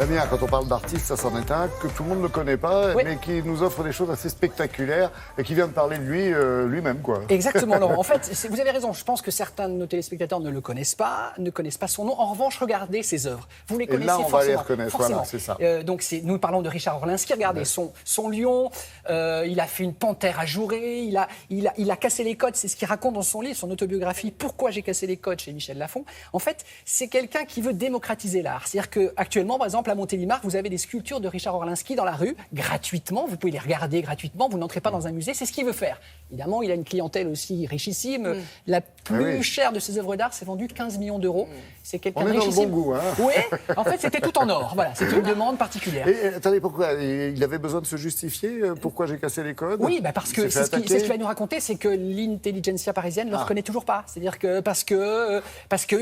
Damien, quand on parle d'artiste, ça s'en est un que tout le monde ne connaît pas, Oui. mais qui nous offre des choses assez spectaculaires et qui vient de parler de lui lui-même, quoi. Exactement, Laurent. En fait, vous avez raison. Je pense que certains de nos téléspectateurs ne le connaissent pas, ne connaissent pas son nom. En revanche, regardez ses œuvres. Vous les Et connaissez là, on forcément. va les reconnaître. Forcément. Voilà, c'est ça. Donc, nous parlons de Richard Orlinski. Regardez son lion. Il a fait une panthère ajourée. Il a cassé les codes. C'est ce qu'il raconte dans son livre, son autobiographie. Pourquoi j'ai cassé les codes chez Michel Lafon. En fait, c'est quelqu'un qui veut démocratiser l'art. C'est-à-dire qu'actuellement, par exemple, à Montélimar, vous avez des sculptures de Richard Orlinski dans la rue, gratuitement. Vous pouvez les regarder gratuitement. Vous n'entrez pas dans un musée. C'est ce qu'il veut faire. Évidemment, il a une clientèle aussi richissime. La plus chère de ses œuvres d'art s'est vendue 15 millions d'euros. C'est quelqu'un On de est dans le richissime. bon goût, hein. Oui, en fait, c'était tout en or. Voilà, c'était une demande particulière. Et attendez, pourquoi il avait besoin de se justifier pourquoi j'ai cassé les codes? Oui, parce Il que s'est fait c'est ce qu'il va attaquer. nous raconter, c'est que l'intelligentsia parisienne ne le reconnaît toujours pas. C'est-à-dire que parce que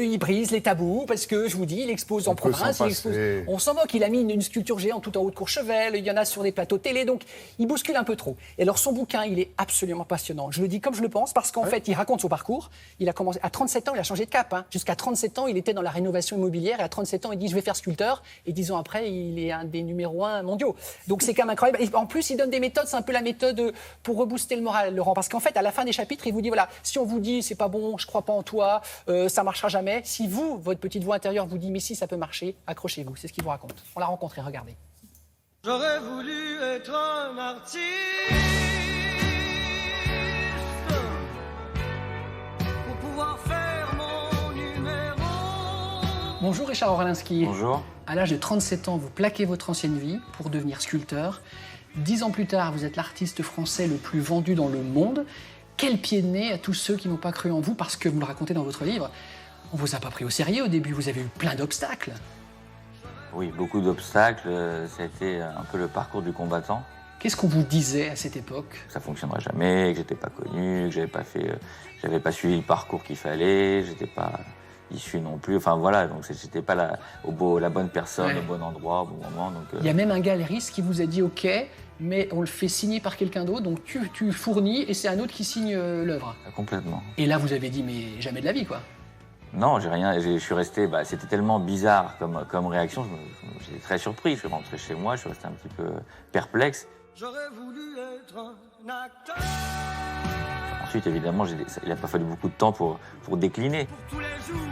il brise les tabous, parce que je vous dis, il expose en peut province, s'en il expose. passer. On s'en moque. Il a mis une sculpture géante tout en haut de Courchevel. Il y en a sur des plateaux télé, donc il bouscule un peu trop. Et alors son bouquin, il est absolument passionnant. Je le dis comme je le pense, parce qu'en fait, il raconte son parcours. Il a commencé à 37 ans, il a changé de cap. Hein. Jusqu'à 37 ans, il était dans la rénovation immobilière, et à 37 ans, il dit je vais faire sculpteur. Et 10 ans après, il est un des numéros 1 mondiaux. Donc c'est quand même incroyable. Et en plus, il donne des méthodes. C'est un peu la méthode pour rebooster le moral, Laurent. Parce qu'en fait, à la fin des chapitres, il vous dit voilà, si on vous dit c'est pas bon, je crois pas en toi, ça marchera jamais. Si vous, votre petite voix intérieure vous dit mais si ça peut marcher, accrochez-vous. C'est ce qu'il vous raconte. On l'a rencontré, regardez. J'aurais voulu être un artiste pour pouvoir faire mon numéro. Bonjour Richard Orlinski. Bonjour. À l'âge de 37 ans, vous plaquez votre ancienne vie pour devenir sculpteur. 10 ans plus tard, vous êtes l'artiste français le plus vendu dans le monde. Quel pied de nez à tous ceux qui n'ont pas cru en vous, parce que vous le racontez dans votre livre, on vous a pas pris au sérieux au début, vous avez eu plein d'obstacles. Oui, beaucoup d'obstacles. Ça a été un peu le parcours du combattant. Qu'est-ce qu'on vous disait à cette époque? Que ça fonctionnerait jamais, que j'étais pas connu, que j'avais pas suivi le parcours qu'il fallait, j'étais pas issu non plus. Enfin voilà, donc j'étais pas la bonne personne, Ouais. au bon endroit, au bon moment. Donc, Il y a même un galeriste qui vous a dit OK, mais on le fait signer par quelqu'un d'autre, donc tu fournis et c'est un autre qui signe l'œuvre. complètement. Et là, vous avez dit mais jamais de la vie, quoi. Non, je suis resté. C'était tellement bizarre comme réaction. J'étais très surpris. Je suis rentré chez moi, je suis resté un petit peu perplexe. J'aurais voulu être un acteur Ensuite, évidemment, il n'a pas fallu beaucoup de temps pour décliner. tous les jours,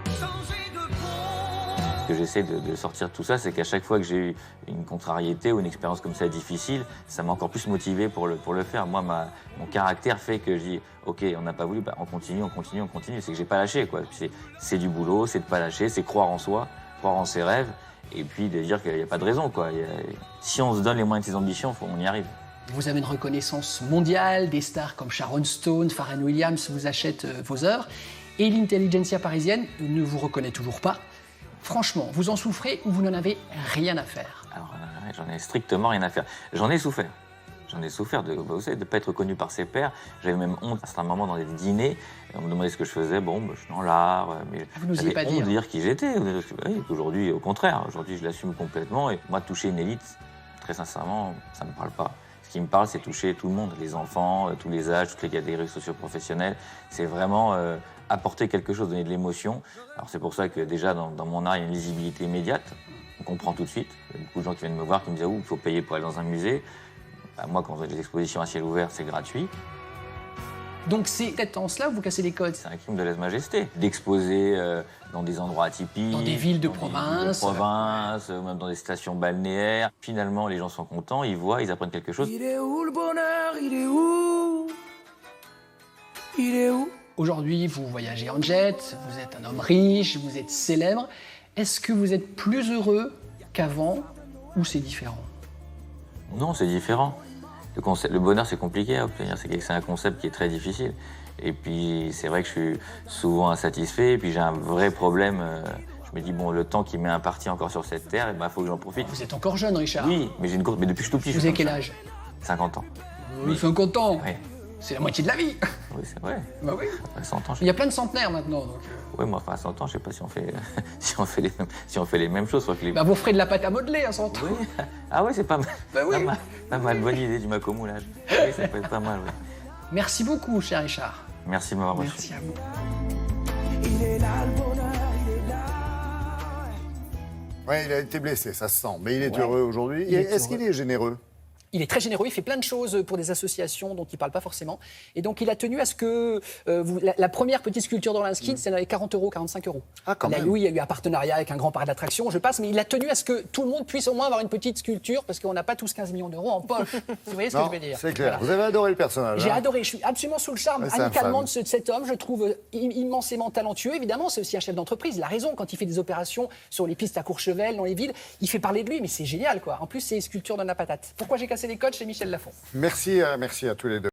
changer de peau. Ce que j'essaie de sortir de tout ça, c'est qu'à chaque fois que j'ai eu une contrariété ou une expérience comme ça difficile, ça m'a encore plus motivé pour le faire. Moi, mon caractère fait que je dis OK, on n'a pas voulu, on continue. C'est que j'ai pas lâché, quoi. C'est du boulot, c'est de pas lâcher, c'est croire en soi, croire en ses rêves, et puis de dire qu'il n'y a pas de raison, quoi. Si on se donne les moyens de ses ambitions, on y arrive. Vous avez une reconnaissance mondiale, des stars comme Sharon Stone, Pharrell Williams vous achètent vos œuvres, et l'intelligentsia parisienne ne vous reconnaît toujours pas. Franchement, vous en souffrez ou vous n'en avez rien à faire? Alors, j'en ai strictement rien à faire. J'en ai souffert. J'en ai souffert de ne pas être reconnu par ses pairs. J'avais même honte à certains moments dans des dîners. On me demandait ce que je faisais. Bon, je suis dans l'art, mais Vous n'osiez pas j'avais honte dire. de dire qui j'étais. Oui, aujourd'hui, au contraire, aujourd'hui, je l'assume complètement. Et moi, toucher une élite, très sincèrement, ça ne me parle pas. Ce qui me parle, c'est toucher tout le monde, les enfants, tous les âges, toutes les catégories socio-professionnelles. C'est vraiment apporter quelque chose, donner de l'émotion. Alors c'est pour ça que déjà, dans mon art, il y a une lisibilité immédiate. On comprend tout de suite. Il y a beaucoup de gens qui viennent me voir, qui me disent « Ah, il faut payer pour aller dans un musée ». Moi, quand j'ai des expositions à ciel ouvert, c'est gratuit. Donc c'est peut-être en cela que vous cassez les codes. C'est un crime de lèse-majesté d'exposer dans des endroits atypiques. Dans des villes de dans des province. villes de province, même dans des stations balnéaires. Finalement, les gens sont contents, ils voient, ils apprennent quelque chose. Il est où le bonheur? Il est où? Il est où? Aujourd'hui, vous voyagez en jet, vous êtes un homme riche, vous êtes célèbre. Est-ce que vous êtes plus heureux qu'avant ou c'est différent? Non, c'est différent. Le bonheur, c'est compliqué à obtenir. C'est un concept qui est très difficile. Et puis, c'est vrai que je suis souvent insatisfait. Et puis, j'ai un vrai problème. Je me dis, bon, le temps qui m'est imparti encore sur cette terre, il faut que j'en profite. Vous êtes encore jeune, Richard. Oui, mais j'ai une course. Mais depuis que je suis tout petit, Vous je suis avez quel comme âge? ça. 50 ans. Oui, 50 ans. Oui, C'est la moitié de la vie. oui c'est vrai. Bah oui. À 100 ans, Il y a plein de centenaires maintenant. Donc, Oui, mais enfin, à 100 ans, je sais pas si on fait, si on fait les mêmes choses. Sauf que les... bah, vous ferez de la pâte à modeler à 100 ans. Oui. Ah oui, c'est pas mal. Bah oui. Pas mal. Bonne idée du macomoulage. Oui, ça peut être pas mal, oui. Merci beaucoup, cher Richard. Merci de m'avoir reçu. Merci à vous. Il est là le bonheur, il est là. Ouais, il a été blessé, ça se sent. Mais il est Ouais. heureux aujourd'hui. Il est Est-ce heureux. qu'il est généreux? Il est très généreux, il fait plein de choses pour des associations dont il ne parle pas forcément. Et donc, il a tenu à ce que la première petite sculpture d'Orlinski, c'est dans les 40 euros, 45 euros. Ah, quand même. Oui, il y a eu un partenariat avec un grand parc d'attractions, je passe, mais il a tenu à ce que tout le monde puisse au moins avoir une petite sculpture, parce qu'on n'a pas tous 15 millions d'euros en poche. Vous voyez ce que Non, je veux dire? c'est clair. Voilà. Vous avez adoré le personnage. J'ai hein adoré, je suis absolument sous le charme Ouais, c'est amicalement infâme. de cet homme. Je le trouve immensément talentueux. Évidemment, c'est aussi un chef d'entreprise. Il a raison, quand il fait des opérations sur les pistes à Courchevel, dans les villes, il fait parler de lui, mais c'est génial, quoi. En plus, c'est sculpture de la patate. Pourquoi j'ai cassé les codes chez Michel Lafon? Merci à tous les deux.